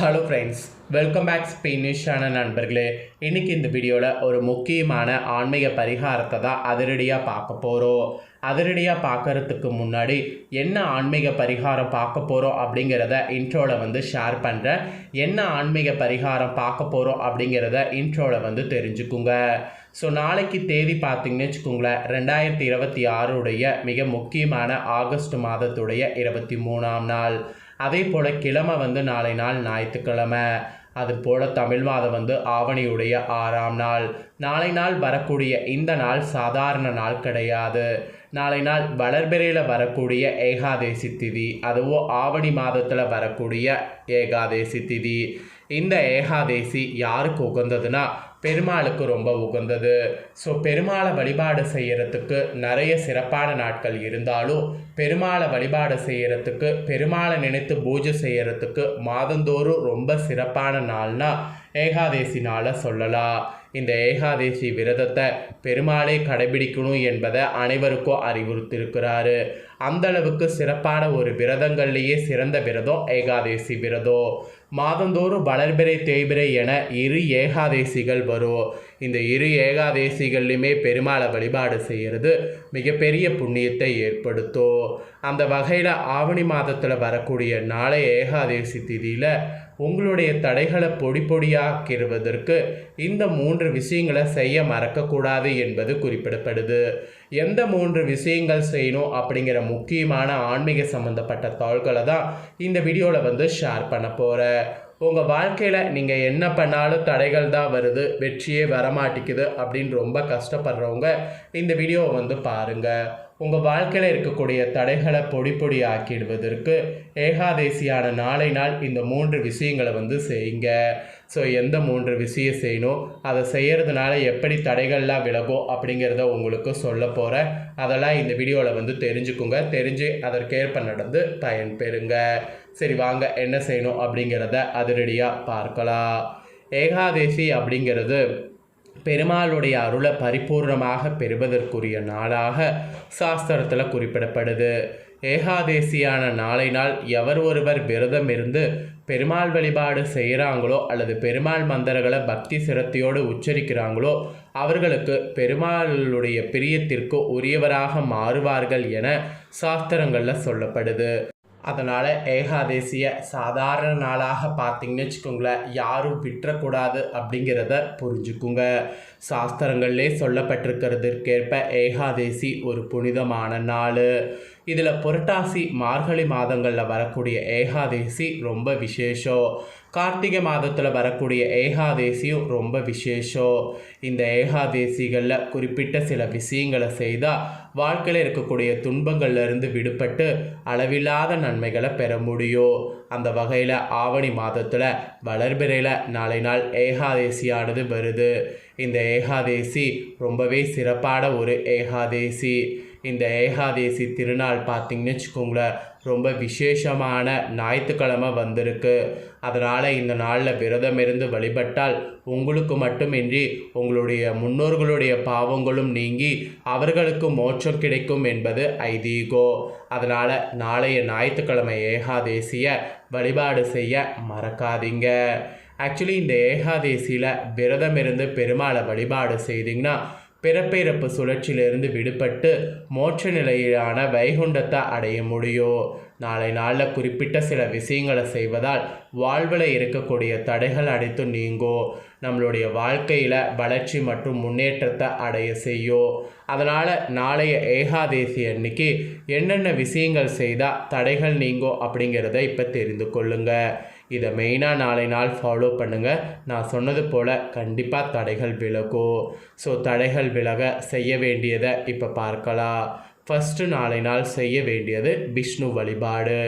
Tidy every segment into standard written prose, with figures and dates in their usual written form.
Hello friends, welcome back ஸ்பெயினிஷான நண்பர்களே. இன்றைக்கி இந்த வீடியோவில் ஒரு முக்கியமான ஆன்மீக பரிகாரத்தை தான் அதிரடியாக பார்க்க போகிறோம். அதிரடியாக பார்க்குறதுக்கு முன்னாடி என்ன ஆன்மீக பரிகாரம் பார்க்க போகிறோம் அப்படிங்கிறத இன்ட்ரோவில் ஷேர் பண்ணுறேன். என்ன ஆன்மீக பரிகாரம் பார்க்க போகிறோம் அப்படிங்கிறத இன்ட்ரோவில் தெரிஞ்சுக்குங்க. ஸோ நாளைக்கு தேதி பார்த்திங்கன்னு வச்சுக்கோங்களேன், 2026 மிக முக்கியமான ஆகஸ்ட் மாதத்துடைய 23ஆம் நாள். அதே போல் கிழமை நாளை நாள் ஞாயிற்றுக்கிழமை. அதுபோல் தமிழ் மாதம் ஆவணியுடைய 6ஆம் நாள். நாளை நாள் வரக்கூடிய இந்த நாள் சாதாரண நாள் கிடையாது. நாளை நாள் வளர்பிறையில் வரக்கூடிய ஏகாதேசி திதி, அதுவும் ஆவணி மாதத்தில் வரக்கூடிய ஏகாதேசி திதி. இந்த ஏகாதேசி யாருக்கு உகந்ததுன்னா பெருமாளுக்கு ரொம்ப உகந்தது. ஸோ பெருமாளை வழிபாடு செய்கிறதுக்கு நிறைய சிறப்பான நாட்கள் இருந்தாலும் பெருமாளை வழிபாடு செய்கிறதுக்கு, பெருமாளை நினைத்து பூஜை செய்கிறதுக்கு மாதந்தோறும் ரொம்ப சிறப்பான நாள்னா ஏகாதேசி நாளை சொல்லலாம். இந்த ஏகாதேசி விரதத்தை பெருமாளே கடைபிடிக்கணும் என்பதை அனைவருக்கும் அறிவுறுத்தியிருக்கிறாரு. அந்தளவுக்கு சிறப்பான ஒரு விரதங்கள்லேயே சிறந்த விரதம் ஏகாதேசி விரதம். மாதந்தோறும் வளர்பிறை தேய்பிறை என 2 ஏகாதேசிகள் வரும். இந்த 2 ஏகாதேசிகள்லையுமே பெருமாளை வழிபாடு செய்கிறது மிகப்பெரிய புண்ணியத்தை ஏற்படுத்தும். அந்த வகையில் ஆவணி மாதத்தில் வரக்கூடிய நாளை ஏகாதேசி திதியில் உங்களுடைய தடைகளை பொடி பொடியாக்கிடுவதற்கு இந்த 3 விஷயங்களை செய்ய மறக்கக்கூடாது என்பது குறிப்பிடப்படுது. எந்த 3 விஷயங்கள் செய்யணும் அப்படிங்கிற முக்கியமான ஆன்மீக சம்மந்தப்பட்ட தாள்களை தான் இந்த வீடியோவில் ஷேர் பண்ண போகிறேன். உங்கள் வாழ்க்கையில் நீங்கள் என்ன பண்ணாலும் தடைகள் தான் வருது, வெற்றியே வரமாட்டேங்குது அப்படின்னு ரொம்ப கஷ்டப்படுறவங்க இந்த வீடியோவை பாருங்கள். உங்கள் வாழ்க்கையில் இருக்கக்கூடிய தடைகளை பொடி பொடி ஆக்கிடுவதற்கு ஏகாதேசியான நாளை நாள் இந்த 3 விஷயங்களை செய்யுங்க. ஸோ எந்த 3 விஷயம் செய்யணும், அதை செய்கிறதுனால எப்படி தடைகள்லாம் விலகும் அப்படிங்கிறத உங்களுக்கு சொல்ல போகிறேன். அதெல்லாம் இந்த வீடியோவில் தெரிஞ்சுக்குங்க. தெரிஞ்சு அதற்கேற்ப நடந்து பயன்பெறுங்க. சரி, வாங்க என்ன செய்யணும் அப்படிங்கிறத அதிரடியாக பார்க்கலாம். ஏகாதேசி அப்படிங்கிறது பெருமாளுடைய அருளை பரிபூர்ணமாக பெறுவதற்குரிய நாளாக சாஸ்திரத்தில் குறிப்பிடப்படுது. ஏகாதேசியான நாளை நாள் எவர் ஒருவர் விரதம் இருந்து பெருமாள் வழிபாடு செய்கிறாங்களோ அல்லது பெருமாள் மந்திரங்களை பக்தி சிரத்தையோடு உச்சரிக்கிறாங்களோ அவர்களுக்கு பெருமாளுடைய பிரியத்திற்கு உரியவராக மாறுவார்கள் என சாஸ்திரங்களில் சொல்லப்படுது. அதனால் ஏகாதேசியை சாதாரண நாளாக பார்த்திங்கன்னு வச்சுக்கோங்களேன், யாரும் விட்டுறக்கூடாது அப்படிங்கிறத புரிஞ்சுக்குங்க. சாஸ்திரங்கள்லே சொல்லப்பட்டிருக்கிறதுக்கேற்ப ஏகாதேசி ஒரு புனிதமான நாள். இதில் புரட்டாசி மார்கழி மாதங்களில் வரக்கூடிய ஏகாதேசி ரொம்ப விசேஷம். கார்த்திகை மாதத்தில் வரக்கூடிய ஏகாதேசியும் ரொம்ப விசேஷம். இந்த ஏகாதேசிகளில் குறிப்பிட்ட சில விஷயங்களை செய்தால் வாழ்க்கையில் இருக்கக்கூடிய துன்பங்கள்லேருந்து விடுபட்டு அளவில்லாத நன்மைகளை பெற முடியும். அந்த வகையில் ஆவணி மாதத்தில் வளர்பிறையில் நாளை நாள் ஏகாதேசியானது வருது. இந்த ஏகாதேசி ரொம்பவே சிறப்பான ஒரு ஏகாதேசி. இந்த ஏகாதேசி திருநாள் பார்த்திங்கன்னு வச்சுக்கோங்களேன், ரொம்ப விசேஷமான ஞாயிற்றுக்கிழமை வந்திருக்கு. அதனால் இந்த நாளில் விரதம் இருந்து வழிபட்டால் உங்களுக்கு மட்டுமின்றி உங்களுடைய முன்னோர்களுடைய பாவங்களும் நீங்கி அவர்களுக்கு மோட்சம் கிடைக்கும் என்பது ஐதீகம். அதனால் நாளைய ஞாயிற்றுக்கிழமை ஏகாதேசியை வழிபாடு செய்ய மறக்காதீங்க. ஆக்சுவலி இந்த ஏகாதேசியில் விரதம் இருந்து பெருமாளை வழிபாடு செய்திங்கன்னா பிறப்பிறப்பு சுழற்சியிலிருந்து விடுபட்டு மோட்ச நிலையிலான வைகுண்டத்தை அடைய முடியும். நாளை நாளில் குறிப்பிட்ட சில விஷயங்களை செய்வதால் வாழ்வில் இருக்கக்கூடிய தடைகள் அனைத்தும் நீங்கும். நம்மளுடைய வாழ்க்கையில் வளர்ச்சி மற்றும் முன்னேற்றத்தை அடைய செய்யும். அதனால் நாளைய ஏகாதேசி அன்னைக்கு என்னென்ன விஷயங்கள் செய்தால் தடைகள் நீங்கும் அப்படிங்கிறத இப்போ தெரிந்து கொள்ளுங்கள். இதை மெயினாக நாளை நாள் ஃபாலோ பண்ணுங்கள். நான் சொன்னது போல் கண்டிப்பாக தடைகள் விலகும். ஸோ தடைகள் விலக செய்ய வேண்டியதை இப்போ பார்க்கலாம். ஃபஸ்ட்டு நாளை நாள் செய்ய வேண்டியது விஷ்ணு வழிபாடு.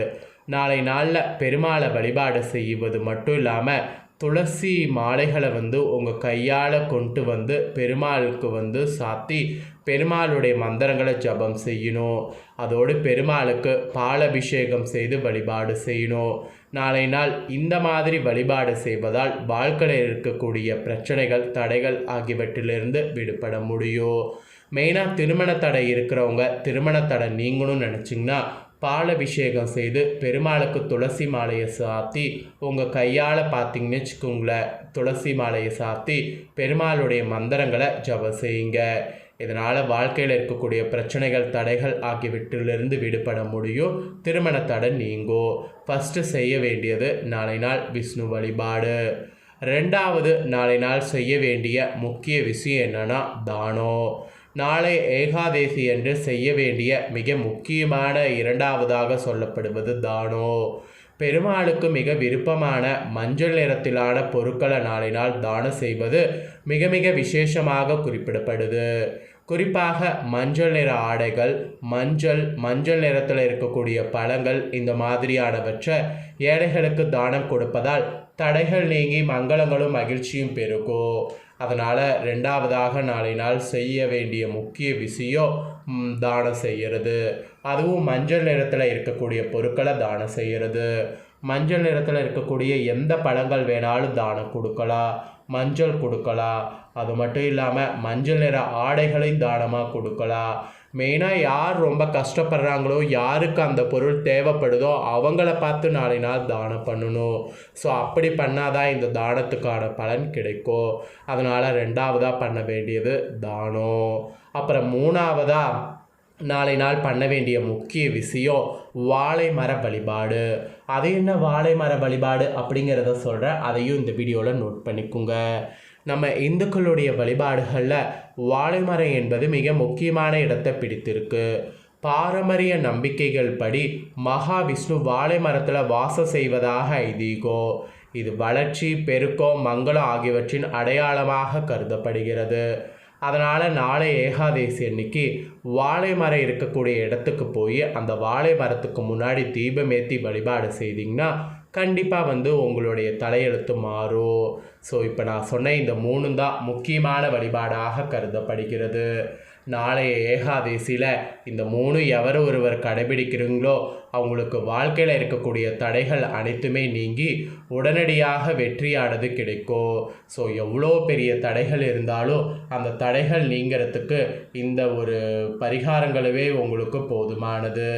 நாளை நாளில் பெருமாளை வழிபாடு செய்வது மட்டும் இல்லாமல் துளசி மாலைகளை உங்கள் கையால் கொண்டு பெருமாளுக்கு சாத்தி பெருமாளுடைய மந்திரங்களை ஜபம் செய்யணும். அதோடு பெருமாளுக்கு பாலபிஷேகம் செய்து வழிபாடு செய்யணும். நாளை நாள் இந்த மாதிரி வழிபாடு செய்வதால் வாழ்க்கையில் இருக்கக்கூடிய பிரச்சனைகள், தடைகள் ஆகியவற்றிலிருந்து விடுபட முடியும். மெயினாக திருமண தடை இருக்கிறவங்க திருமண தடை நீங்கணும்னு நினச்சிங்கன்னா பால் அபிஷேகம் செய்து பெருமாளுக்கு துளசி மாலையை சாத்தி உங்கள் கையால் பார்த்தீங்கன்னு வச்சுக்கோங்களேன், துளசி மாலையை சாத்தி பெருமாளுடைய மந்திரங்களை ஜபம் செய்யுங்க. இதனால் வாழ்க்கையில் இருக்கக்கூடிய பிரச்சனைகள், தடைகள் ஆகியவற்றிலிருந்து விடுபட முடியும். திருமண தடை நீங்கும். ஃபஸ்ட்டு செய்ய வேண்டியது நாளை நாள் விஷ்ணு வழிபாடு. ரெண்டாவது நாளை நாள் செய்ய வேண்டிய முக்கிய விஷயம் என்னென்னா தானம். நாளை ஏகாதேசி என்று செய்ய வேண்டிய மிக முக்கியமான இரண்டாவதாக சொல்லப்படுவது தானம். பெருமாளுக்கு மிக விருப்பமான மஞ்சள் நிறத்திலான பொருட்களை நாளை நாள் தானம் செய்வது மிக மிக விசேஷமாக குறிப்பிடப்படுது. குறிப்பாக மஞ்சள் நிற ஆடைகள், மஞ்சள் நிறத்தில் இருக்கக்கூடிய பழங்கள், இந்த மாதிரியானவற்றை ஏழைகளுக்கு தானம் கொடுப்பதால் தடைகள் நீங்கி மங்களங்களும் மகிழ்ச்சியும் பெருகும். அதனால் ரெண்டாவதாக நாளை நாள் செய்ய வேண்டிய முக்கிய விஷயம் தானம் செய்கிறது. அதுவும் மஞ்சள் நிறத்தில் இருக்கக்கூடிய பொருட்களை தானம் செய்கிறது. மஞ்சள் நிறத்தில் இருக்கக்கூடிய எந்த பழங்கள் வேணாலும் தானம் கொடுக்கலாம், மஞ்சள் கொடுக்கலாம். அது மட்டும் இல்லாமல் மஞ்சள் நிற ஆடைகளையும் தானமாக கொடுக்கலாம். மெயினாக யார் ரொம்ப கஷ்டப்படுறாங்களோ, யாருக்கு அந்த பொருள் தேவைப்படுதோ அவங்கள பார்த்து நாளை நாள் தானம் பண்ணணும். ஸோ அப்படி பண்ணாதான் இந்த தானத்துக்கான பலன் கிடைக்கும். அதனால் ரெண்டாவதாக பண்ண வேண்டியது தானம். அப்புறம் மூணாவதாக நாளை நாள் பண்ண வேண்டிய முக்கிய விஷயம் வாழை மர வழிபாடு. அது என்ன வாழை மர வழிபாடு அப்படிங்கிறத சொல்கிறேன், அதையும் இந்த வீடியோவில் நோட் பண்ணிக்கோங்க. நம்ம இந்துக்களுடைய வழிபாடுகளில் வாழை மரம் என்பது மிக முக்கியமான இடத்தை பிடித்திருக்கு. பாரம்பரிய நம்பிக்கைகள் படி மகாவிஷ்ணு வாழை மரத்தில் வாசம் செய்வதாக ஐதீகம். இது வளர்ச்சி, பெருக்கம், மங்களம் ஆகியவற்றின் அடையாளமாக கருதப்படுகிறது. அதனால் நாளை ஏகாதேசி அன்னைக்கு வாழை மரம் இருக்கக்கூடிய இடத்துக்கு போய் அந்த வாழை மரத்துக்கு முன்னாடி தீபம் ஏற்றி வழிபாடு செய்திங்கன்னா கண்டிப்பாக உங்களுடைய தலையெழுத்து மாறும். ஸோ இப்போ நான் சொன்ன இந்த 3 தான் முக்கியமான வழிபாடாக கருதப்படுகிறது. நாளைய ஏகாதேசியில் இந்த 3 எவர் ஒருவர் கடைபிடிக்கிறீங்களோ அவங்களுக்கு வாழ்க்கையில் இருக்கக்கூடிய தடைகள் அனைத்துமே நீங்கி உடனடியாக வெற்றியானது கிடைக்கும். ஸோ எவ்வளோ பெரிய தடைகள் இருந்தாலும் அந்த தடைகள் நீங்கிறதுக்கு இந்த ஒரு பரிகாரங்களவே உங்களுக்கு போதுமானது.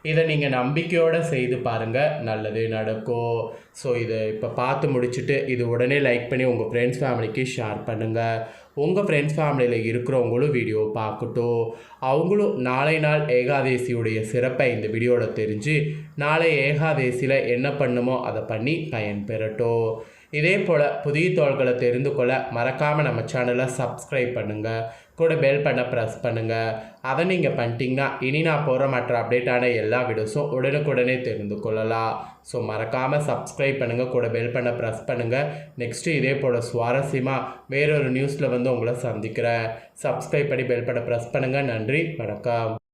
இதை நீங்கள் நம்பிக்கையோடு செய்து பாருங்கள், நல்லது நடக்கும். ஸோ இதை இப்போ பார்த்து முடிச்சுட்டு இது உடனே லைக் பண்ணி உங்கள் ஃப்ரெண்ட்ஸ் ஃபேமிலிக்கு ஷேர் பண்ணுங்கள். உங்கள் ஃப்ரெண்ட்ஸ் ஃபேமிலியில் இருக்கிறவங்களும் வீடியோ பார்க்கட்டும். அவங்களும் நாளை நாள் ஏகாதேசியுடைய சிறப்பை இந்த வீடியோவில் தெரிஞ்சு நாளை ஏகாதேசியில் என்ன பண்ணுமோ அதை பண்ணி பயன்பெறட்டும். இதே போல் புதிய தகவல்களை தெரிந்து கொள்ள மறக்காமல் நம்ம சேனலை சப்ஸ்கிரைப் பண்ணுங்கள், கூட பெல் பண்ண ப்ரெஸ் பண்ணுங்கள். அதை நீங்கள் பண்ணிட்டீங்கன்னா இனி நான் போகிற மற்ற அப்டேட்டான எல்லா வீடியோஸும் உடனுக்குடனே தெரிந்து கொள்ளலாம். ஸோ மறக்காமல் சப்ஸ்கிரைப் பண்ணுங்கள், கூட பெல் பண்ண ப்ரெஸ் பண்ணுங்கள். நெக்ஸ்ட்டு இதே போல் சுவாரஸ்யமாக வேறொரு நியூஸில் உங்களை சந்திக்கிறேன். சப்ஸ்கிரைப் பண்ணி பெல் பண்ண ப்ரெஸ் பண்ணுங்கள். நன்றி, வணக்கம்.